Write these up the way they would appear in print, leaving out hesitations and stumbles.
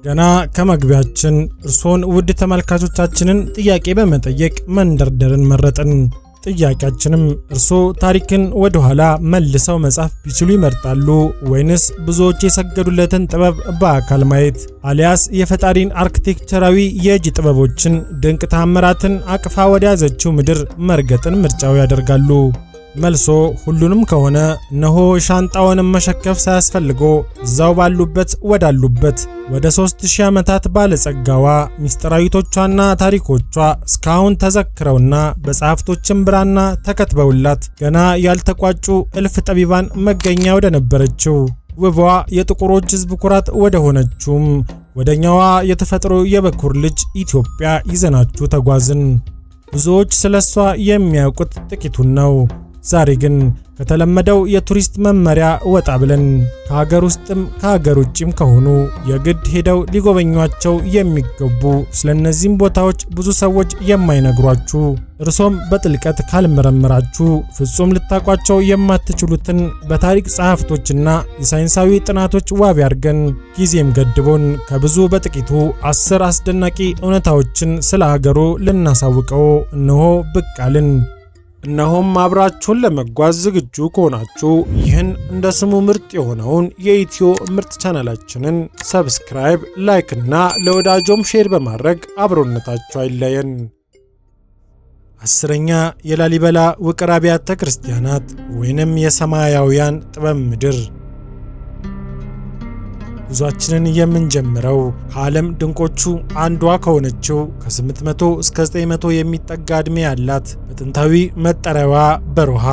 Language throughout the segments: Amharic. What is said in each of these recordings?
ገና ከመግቢያችን እርሶን ውድ ተመልካቾቻችንን ጥያቄ በመጠየቅ መንደርደርን መረጥን። ጥያቄያችንም እርሶ ታሪክን ወደ ኋላ መልሰው መጻፍ ቢችሉ ይመርጣሉ ወይንስ ብዙዎች የሰገዱለትን ጥበብ በአካል ማየት አሊያስ የፈጣሪን አርኪቴክቸራዊ የእጅ ጥበቦችን ድንቅ ተአምራትን አቅፋ ወደ ያዘችው ምድር መርገጥን ምርጫው ያደርጋሉ? መልሶ ሁሉንም ከሆነ እነሆ ሻንጣውንም መሸከፍ ሳያስፈልጎ እዛው ባሉበት ወዳሉበት ወደ 3000 ዓመታት ባለጸጋዋ ሚስጥራዊቶቿና ታሪኮቿ እስካሁን ተዘክረውና በጸሐፍቶችም ብራና ተከትበውላት ገና ያልተቋጩ እልፍ ጠቢባን መገኛ ወደ ነበረችው ውቧ የጥቁሮች ሕዝብ ኩራት ወደ ሆነችውም ወደኛዋ የተፈጥሮ የበኩር ልጅ ኢትዮጵያ ይዘናችሁ ተጓዝን። ብዙዎች ስለሷ የሚያውቁት ጥቂቱን ነው። ዛሬ ግን ከተለመደው የቱሪስት መመሪያ ወጣ ብለን ከሀገር ውስጥም ከሀገር ውጭም ከሆኑ የግድ ሄደው ሊጎበኟቸው የሚገቡ ስለነዚህም ቦታዎች ብዙ ሰዎች የማይነግሯችሁ እርሶም በጥልቀት ካልመረመራችሁ ፍጹም ልታቋቸው የማትችሉትን በታሪክ ጸሐፍቶችና የሳይንሳዊ ጥናቶች ዋቢ አድርገን ጊዜም ገድቦን ከብዙ በጥቂቱ 10 አስደናቂ እውነታዎችን ስለ ሀገሩ ልናሳውቀው እነሆ ብቅ አልን። እነሆም አብራችሁን ለመጓዝ ዝግጁ ከሆናችሁ ይህን እንደ ስሙ ምርጥ የሆነውን የኢትዮ ምርጥ ቻናላችንን ሰብስክራይብ፣ ላይክ እና ለወዳጆም ሼር በማድረግ አብሮነታችሁ አይለየን። 10ኛ የላሊበላ ውቅር አብያተ ክርስቲያናት ወይንም የሰማያውያን ጥበብ ምድር። ጉዟችንን የምንጀምረው ከዓለም ድንቆቹ አንዷ ከሆነችው ከ800 እስከ 900 የሚጠጋ ዕድሜ ያላት በጥንታዊ መጠሪያዋ በሮሃ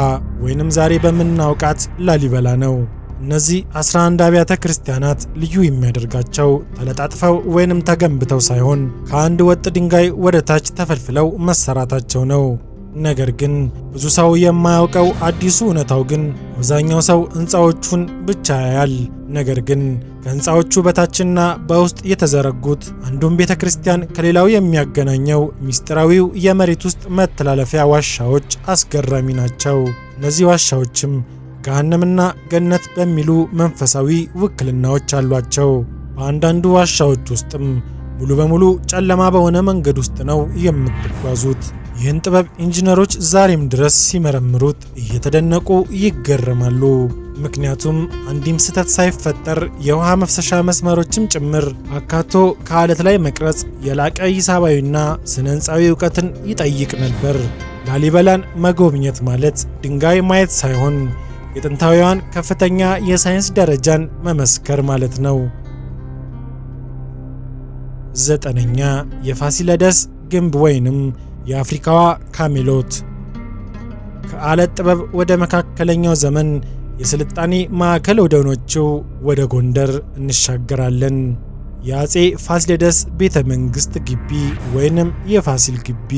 ወይንም ዛሬ በምናውቃት ላሊበላ ነው። እነዚህ 11 አብያተ ክርስቲያናት ልዩ የሚያደርጋቸው ተለጣጥፈው ወይንም ተገንብተው ሳይሆን ከአንድ ወጥ ድንጋይ ወደ ታች ተፈልፍለው መሰራታቸው ነው። ነገር ግን ብዙ ሰው የማያውቀው አዲሱ እውነታው ግን አብዛኛው ሰው ሕንፃዎቹን ብቻ ያያል። ነገር ግን ከሕንፃዎቹ በታችና በውስጥ የተዘረጉት አንዱን ቤተ ክርስቲያን ከሌላው የሚያገናኘው ሚስጥራዊው የመሬት ውስጥ መተላለፊያ ዋሻዎች አስገራሚ ናቸው። እነዚህ ዋሻዎችም ገሃነምና ገነት በሚሉ መንፈሳዊ ውክልናዎች አሏቸው። በአንዳንዱ ዋሻዎች ውስጥም ሙሉ በሙሉ ጨለማ በሆነ መንገድ ውስጥ ነው የምትጓዙት። ይህን ጥበብ ኢንጂነሮች ዛሬም ድረስ ሲመረምሩት እየተደነቁ ይገረማሉ። ምክንያቱም አንድም ስህተት ሳይፈጠር የውሃ መፍሰሻ መስመሮችም ጭምር አካቶ ከአለት ላይ መቅረጽ የላቀ ሂሳባዊና ስነ ህንፃዊ እውቀትን ይጠይቅ ነበር። ላሊበላን መጎብኘት ማለት ድንጋይ ማየት ሳይሆን የጥንታዊያን ከፍተኛ የሳይንስ ደረጃን መመስከር ማለት ነው። 9ኛ የፋሲለደስ ግንብ ወይንም የአፍሪካዋ ካሜሎት። ከአለት ጥበብ ወደ መካከለኛው ዘመን የስልጣኔ ማዕከል ወደ ሆነችው ወደ ጎንደር እንሻገራለን። የአጼ ፋሲለደስ ቤተ መንግስት ግቢ ወይንም የፋሲል ግቢ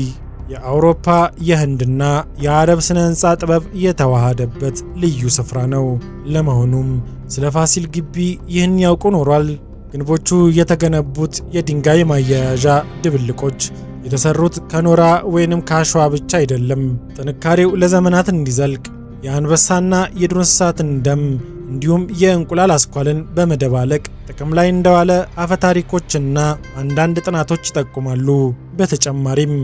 የአውሮፓ የህንድና የአረብ ስነ ህንፃ ጥበብ የተዋሃደበት ልዩ ስፍራ ነው። ለመሆኑም ስለ ፋሲል ግቢ ይህን ያውቁ ኖሯል? ግንቦቹ የተገነቡት የድንጋይ ማያያዣ ድብልቆች የተሰሩት ከኖራ ወይንም ከአሸዋ ብቻ አይደለም። ጥንካሬው ለዘመናት እንዲዘልቅ የአንበሳና የዱር እንስሳትን ደም እንዲሁም የእንቁላል አስኳልን በመደባለቅ ጥቅም ላይ እንደዋለ አፈታሪኮችና አንዳንድ ጥናቶች ይጠቁማሉ። በተጨማሪም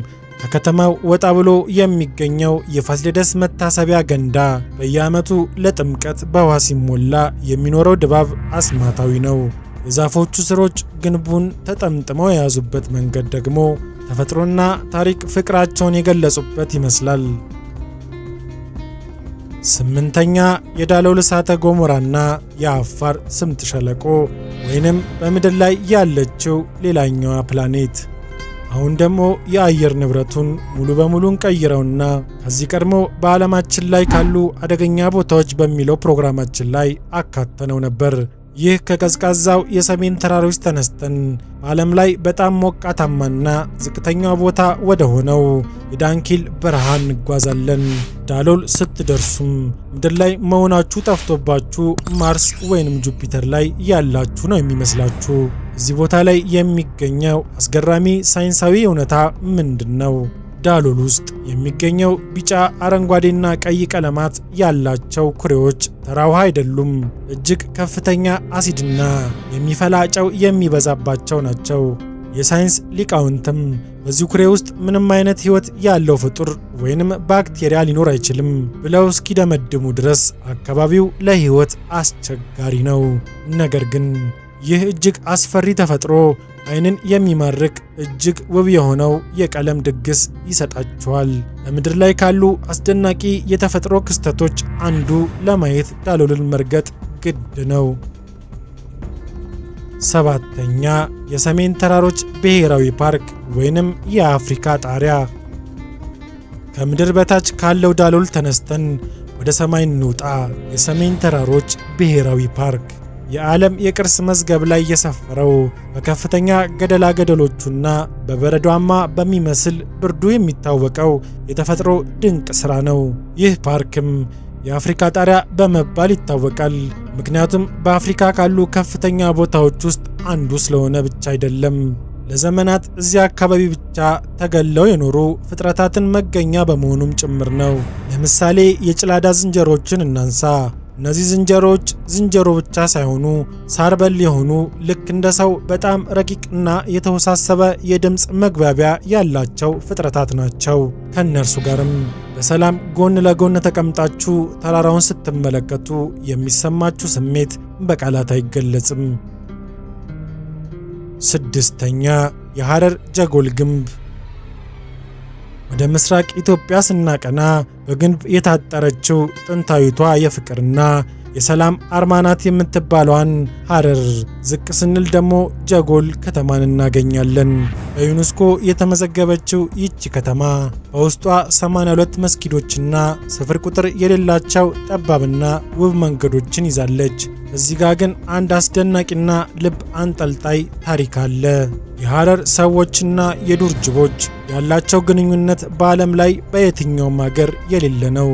ከከተማው ወጣ ብሎ የሚገኘው የፋሲለደስ መታሰቢያ ገንዳ በየዓመቱ ለጥምቀት በውሃ ሲሞላ የሚኖረው ድባብ አስማታዊ ነው። የዛፎቹ ስሮች ግንቡን ተጠምጥመው የያዙበት መንገድ ደግሞ ተፈጥሮና ታሪክ ፍቅራቸውን የገለጹበት ይመስላል። 8ኛ የዳሎል እሳተ ገሞራና የአፋር ስምጥ ሸለቆ ወይንም በምድር ላይ ያለችው ሌላኛዋ ፕላኔት። አሁን ደግሞ የአየር ንብረቱን ሙሉ በሙሉ እንቀይረውና ከዚህ ቀድሞ በዓለማችን ላይ ካሉ አደገኛ ቦታዎች በሚለው ፕሮግራማችን ላይ አካተነው ነበር። ይህ ከቀዝቃዛው የሰሜን ተራሮች ተነስተን በዓለም ላይ በጣም ሞቃታማና ዝቅተኛው ቦታ ወደ ሆነው የዳንኪል በረሃ እንጓዛለን። ዳሎል ስትደርሱም ምድር ላይ መሆናችሁ ጠፍቶባችሁ ማርስ ወይንም ጁፒተር ላይ ያላችሁ ነው የሚመስላችሁ። እዚህ ቦታ ላይ የሚገኘው አስገራሚ ሳይንሳዊ እውነታ ምንድን ነው? ዳሎል ውስጥ የሚገኘው ቢጫ፣ አረንጓዴና ቀይ ቀለማት ያላቸው ኩሬዎች ተራ ውሃ አይደሉም። እጅግ ከፍተኛ አሲድና የሚፈላ ጨው የሚበዛባቸው ናቸው። የሳይንስ ሊቃውንትም በዚህ ኩሬ ውስጥ ምንም አይነት ሕይወት ያለው ፍጡር ወይንም ባክቴሪያ ሊኖር አይችልም ብለው እስኪደመድሙ ድረስ አካባቢው ለሕይወት አስቸጋሪ ነው። ነገር ግን ይህ እጅግ አስፈሪ ተፈጥሮ ዓይንን የሚማርክ እጅግ ውብ የሆነው የቀለም ድግስ ይሰጣቸዋል። በምድር ላይ ካሉ አስደናቂ የተፈጥሮ ክስተቶች አንዱ ለማየት ዳሎልን መርገጥ ግድ ነው። ሰባተኛ የሰሜን ተራሮች ብሔራዊ ፓርክ ወይንም የአፍሪካ ጣሪያ። ከምድር በታች ካለው ዳሎል ተነስተን ወደ ሰማይ እንውጣ። የሰሜን ተራሮች ብሔራዊ ፓርክ የዓለም የቅርስ መዝገብ ላይ የሰፈረው በከፍተኛ ገደላ ገደሎቹና በበረዷማ በሚመስል ብርዱ የሚታወቀው የተፈጥሮ ድንቅ ሥራ ነው። ይህ ፓርክም የአፍሪካ ጣሪያ በመባል ይታወቃል። ምክንያቱም በአፍሪካ ካሉ ከፍተኛ ቦታዎች ውስጥ አንዱ ስለሆነ ብቻ አይደለም፣ ለዘመናት እዚያ አካባቢ ብቻ ተገለው የኖሩ ፍጥረታትን መገኛ በመሆኑም ጭምር ነው። ለምሳሌ የጭላዳ ዝንጀሮችን እናንሳ። እነዚህ ዝንጀሮዎች ዝንጀሮ ብቻ ሳይሆኑ ሳር በል የሆኑ ልክ እንደ ሰው በጣም ረቂቅና የተወሳሰበ የድምፅ መግባቢያ ያላቸው ፍጥረታት ናቸው። ከእነርሱ ጋርም በሰላም ጎን ለጎን ተቀምጣችሁ ተራራውን ስትመለከቱ የሚሰማችሁ ስሜት በቃላት አይገለጽም። ስድስተኛ የሐረር ጀጎል ግንብ። ወደ ምስራቅ ኢትዮጵያ ስናቀና በግንብ የታጠረችው ጥንታዊቷ የፍቅርና የሰላም አርማ ናት የምትባለዋን ሐረር ዝቅ ስንል ደግሞ ጀጎል ከተማን እናገኛለን። በዩኔስኮ የተመዘገበችው ይቺ ከተማ በውስጧ 82 መስጊዶችና ስፍር ቁጥር የሌላቸው ጠባብና ውብ መንገዶችን ይዛለች። እዚህ ጋር ግን አንድ አስደናቂና ልብ አንጠልጣይ ታሪክ አለ። የሐረር ሰዎችና የዱር ጅቦች ያላቸው ግንኙነት በዓለም ላይ በየትኛውም ሀገር የሌለ ነው።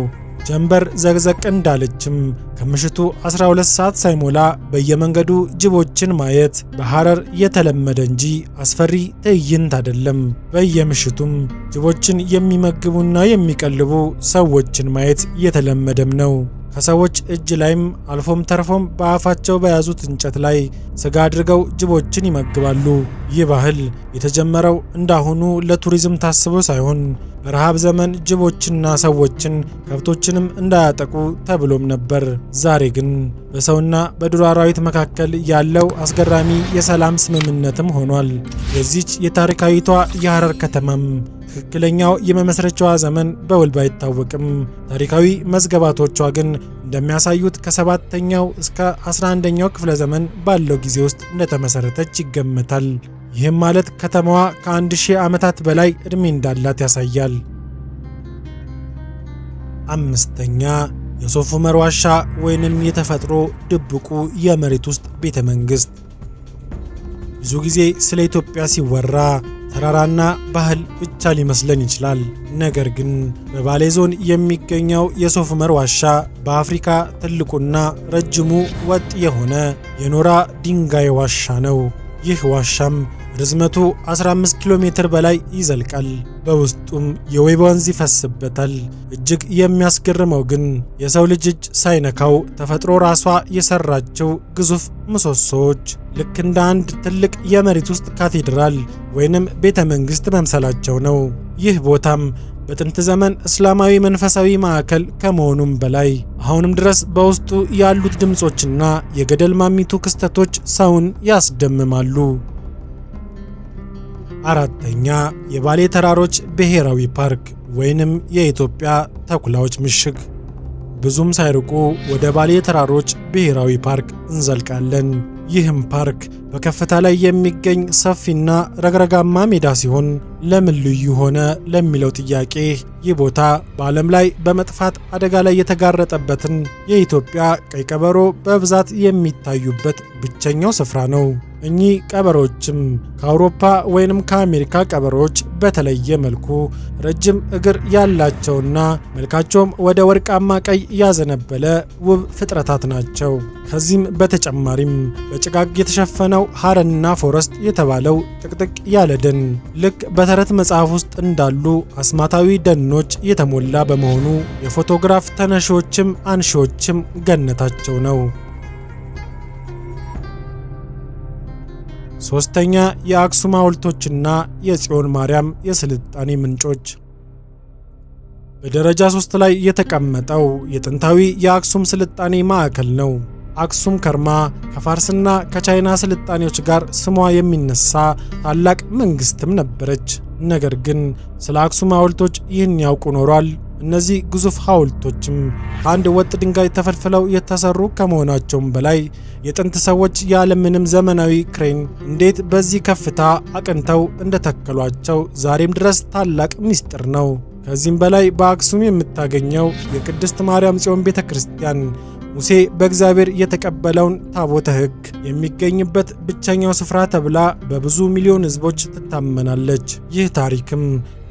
ጀንበር ዘቅዘቅ እንዳለችም ከምሽቱ 12 ሰዓት ሳይሞላ በየመንገዱ ጅቦችን ማየት በሐረር የተለመደ እንጂ አስፈሪ ትዕይንት አይደለም። በየምሽቱም ጅቦችን የሚመግቡና የሚቀልቡ ሰዎችን ማየት የተለመደም ነው። ከሰዎች እጅ ላይም አልፎም ተርፎም በአፋቸው በያዙት እንጨት ላይ ስጋ አድርገው ጅቦችን ይመግባሉ። ይህ ባህል የተጀመረው እንዳሁኑ ለቱሪዝም ታስቦ ሳይሆን በረሃብ ዘመን ጅቦችና ሰዎችን ከብቶችንም እንዳያጠቁ ተብሎም ነበር። ዛሬ ግን በሰውና በዱር አራዊት መካከል ያለው አስገራሚ የሰላም ስምምነትም ሆኗል። የዚች የታሪካዊቷ የሐረር ከተማም ትክክለኛው የመመስረቻዋ ዘመን በውል ባይታወቅም ታሪካዊ መዝገባቶቿ ግን እንደሚያሳዩት ከ7ኛው እስከ 11ኛው ክፍለ ዘመን ባለው ጊዜ ውስጥ እንደተመሰረተች ይገመታል። ይህም ማለት ከተማዋ ከ1000 ዓመታት በላይ ዕድሜ እንዳላት ያሳያል። አምስተኛ የሶፍ ዑመር ዋሻ ወይንም የተፈጥሮ ድብቁ የመሬት ውስጥ ቤተ መንግስት። ብዙ ጊዜ ስለ ኢትዮጵያ ሲወራ ተራራና ባህል ብቻ ሊመስለን ይችላል። ነገር ግን በባሌ ዞን የሚገኘው የሶፍ ዑመር ዋሻ በአፍሪካ ትልቁና ረጅሙ ወጥ የሆነ የኖራ ድንጋይ ዋሻ ነው። ይህ ዋሻም ርዝመቱ 15 ኪሎ ሜትር በላይ ይዘልቃል። በውስጡም የወይባ ወንዝ ይፈስበታል። እጅግ የሚያስገርመው ግን የሰው ልጅ እጅ ሳይነካው ተፈጥሮ ራሷ የሰራቸው ግዙፍ ምሰሶዎች ልክ እንደ አንድ ትልቅ የመሬት ውስጥ ካቴድራል ወይንም ቤተ መንግስት መምሰላቸው ነው። ይህ ቦታም በጥንት ዘመን እስላማዊ መንፈሳዊ ማዕከል ከመሆኑም በላይ አሁንም ድረስ በውስጡ ያሉት ድምጾችና የገደል ማሚቱ ክስተቶች ሰውን ያስደምማሉ። አራተኛ የባሌ ተራሮች ብሔራዊ ፓርክ ወይንም የኢትዮጵያ ተኩላዎች ምሽግ። ብዙም ሳይርቁ ወደ ባሌ ተራሮች ብሔራዊ ፓርክ እንዘልቃለን። ይህም ፓርክ በከፍታ ላይ የሚገኝ ሰፊና ረግረጋማ ሜዳ ሲሆን ለምን ልዩ ሆነ ለሚለው ጥያቄ ይህ ቦታ በዓለም ላይ በመጥፋት አደጋ ላይ የተጋረጠበትን የኢትዮጵያ ቀይ ቀበሮ በብዛት የሚታዩበት ብቸኛው ስፍራ ነው። እኚህ ቀበሮችም ከአውሮፓ ወይንም ከአሜሪካ ቀበሮች በተለየ መልኩ ረጅም እግር ያላቸውና መልካቸውም ወደ ወርቃማ ቀይ ያዘነበለ ውብ ፍጥረታት ናቸው። ከዚህም በተጨማሪም በጭጋግ የተሸፈነው ሃረንና ፎረስት የተባለው ጥቅጥቅ ያለ ደን ልክ በተረት መጽሐፍ ውስጥ እንዳሉ አስማታዊ ደኖች የተሞላ በመሆኑ የፎቶግራፍ ተነሺዎችም አንሺዎችም ገነታቸው ነው። ሶስተኛ የአክሱም ሐውልቶችና የጽዮን ማርያም የስልጣኔ ምንጮች። በደረጃ 3 ላይ የተቀመጠው የጥንታዊ የአክሱም ስልጣኔ ማዕከል ነው። አክሱም ከርማ ከፋርስና ከቻይና ስልጣኔዎች ጋር ስሟ የሚነሳ ታላቅ መንግስትም ነበረች። ነገር ግን ስለ አክሱም ሐውልቶች ይህን ያውቁ ኖሯል? እነዚህ ግዙፍ ሐውልቶችም ከአንድ ወጥ ድንጋይ ተፈልፍለው የተሰሩ ከመሆናቸውም በላይ የጥንት ሰዎች ያለምንም ዘመናዊ ክሬን እንዴት በዚህ ከፍታ አቅንተው እንደተከሏቸው ዛሬም ድረስ ታላቅ ምስጢር ነው። ከዚህም በላይ በአክሱም የምታገኘው የቅድስት ማርያም ጽዮን ቤተክርስቲያን ሙሴ በእግዚአብሔር የተቀበለውን ታቦተ ሕግ የሚገኝበት ብቸኛው ስፍራ ተብላ በብዙ ሚሊዮን ሕዝቦች ትታመናለች። ይህ ታሪክም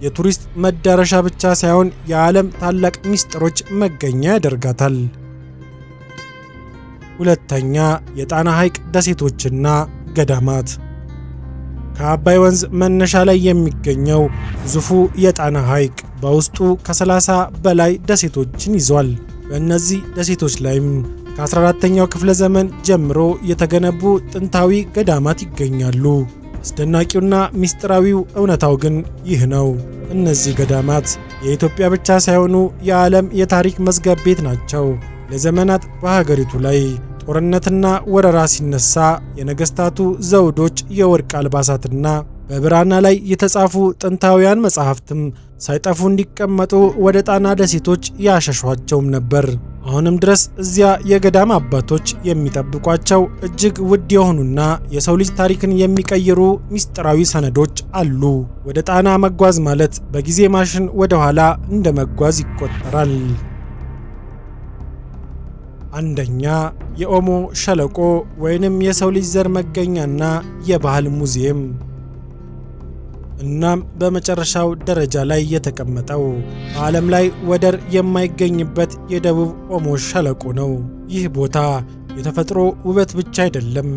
የቱሪስት መዳረሻ ብቻ ሳይሆን የዓለም ታላቅ ምስጢሮች መገኛ ያደርጋታል። ሁለተኛ የጣና ሐይቅ ደሴቶችና ገዳማት። ከአባይ ወንዝ መነሻ ላይ የሚገኘው ግዙፉ የጣና ሐይቅ በውስጡ ከ30 በላይ ደሴቶችን ይዟል። በእነዚህ ደሴቶች ላይም ከ14ኛው ክፍለ ዘመን ጀምሮ የተገነቡ ጥንታዊ ገዳማት ይገኛሉ። አስደናቂውና ምስጢራዊው እውነታው ግን ይህ ነው። እነዚህ ገዳማት የኢትዮጵያ ብቻ ሳይሆኑ የዓለም የታሪክ መዝገብ ቤት ናቸው። ለዘመናት በሀገሪቱ ላይ ጦርነትና ወረራ ሲነሳ የነገስታቱ ዘውዶች፣ የወርቅ አልባሳትና በብራና ላይ የተጻፉ ጥንታውያን መጻሕፍትም ሳይጠፉ እንዲቀመጡ ወደ ጣና ደሴቶች ያሸሿቸውም ነበር። አሁንም ድረስ እዚያ የገዳም አባቶች የሚጠብቋቸው እጅግ ውድ የሆኑና የሰው ልጅ ታሪክን የሚቀይሩ ምስጢራዊ ሰነዶች አሉ። ወደ ጣና መጓዝ ማለት በጊዜ ማሽን ወደ ኋላ እንደ መጓዝ ይቆጠራል። አንደኛ የኦሞ ሸለቆ ወይንም የሰው ልጅ ዘር መገኛና የባህል ሙዚየም። እናም በመጨረሻው ደረጃ ላይ የተቀመጠው በዓለም ላይ ወደር የማይገኝበት የደቡብ ኦሞ ሸለቆ ነው። ይህ ቦታ የተፈጥሮ ውበት ብቻ አይደለም፣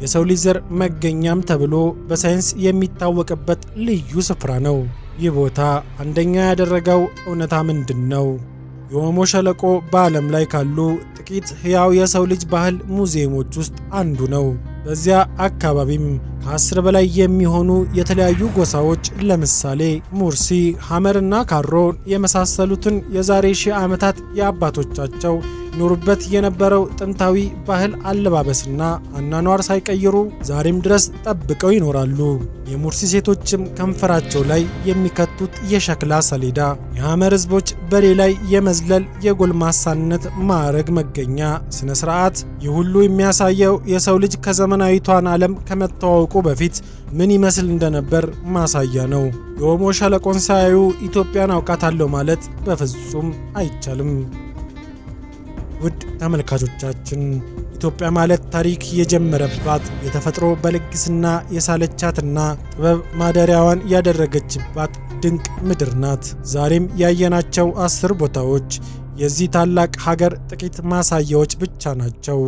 የሰው ልጅ ዘር መገኛም ተብሎ በሳይንስ የሚታወቅበት ልዩ ስፍራ ነው። ይህ ቦታ አንደኛ ያደረገው እውነታ ምንድን ነው? የኦሞ ሸለቆ በዓለም ላይ ካሉ ጥቂት ሕያው የሰው ልጅ ባህል ሙዚየሞች ውስጥ አንዱ ነው። በዚያ አካባቢም ከ10 በላይ የሚሆኑ የተለያዩ ጎሳዎች ለምሳሌ ሙርሲ፣ ሐመርና ካሮ የመሳሰሉትን የዛሬ ሺህ ዓመታት የአባቶቻቸው ይኖሩበት የነበረው ጥንታዊ ባህል አለባበስና አኗኗር ሳይቀይሩ ዛሬም ድረስ ጠብቀው ይኖራሉ። የሙርሲ ሴቶችም ከንፈራቸው ላይ የሚከቱት የሸክላ ሰሌዳ የሐመር ሕዝቦች በሬ ላይ የመዝለል የጎልማሳነት ማዕረግ መገኛ ስነ ስርዓት፣ ይህ ሁሉ የሚያሳየው የሰው ልጅ ከዘመናዊቷን ዓለም ከመተዋወቁ በፊት ምን ይመስል እንደነበር ማሳያ ነው። የኦሞ ሸለቆን ሳያዩ ኢትዮጵያን አውቃታለሁ ማለት በፍጹም አይቻልም። ውድ ተመልካቾቻችን ኢትዮጵያ ማለት ታሪክ የጀመረባት የተፈጥሮ በልግስና የሳለቻትና ጥበብ ማደሪያዋን ያደረገችባት ድንቅ ምድር ናት። ዛሬም ያየናቸው 10 ቦታዎች የዚህ ታላቅ ሀገር ጥቂት ማሳያዎች ብቻ ናቸው።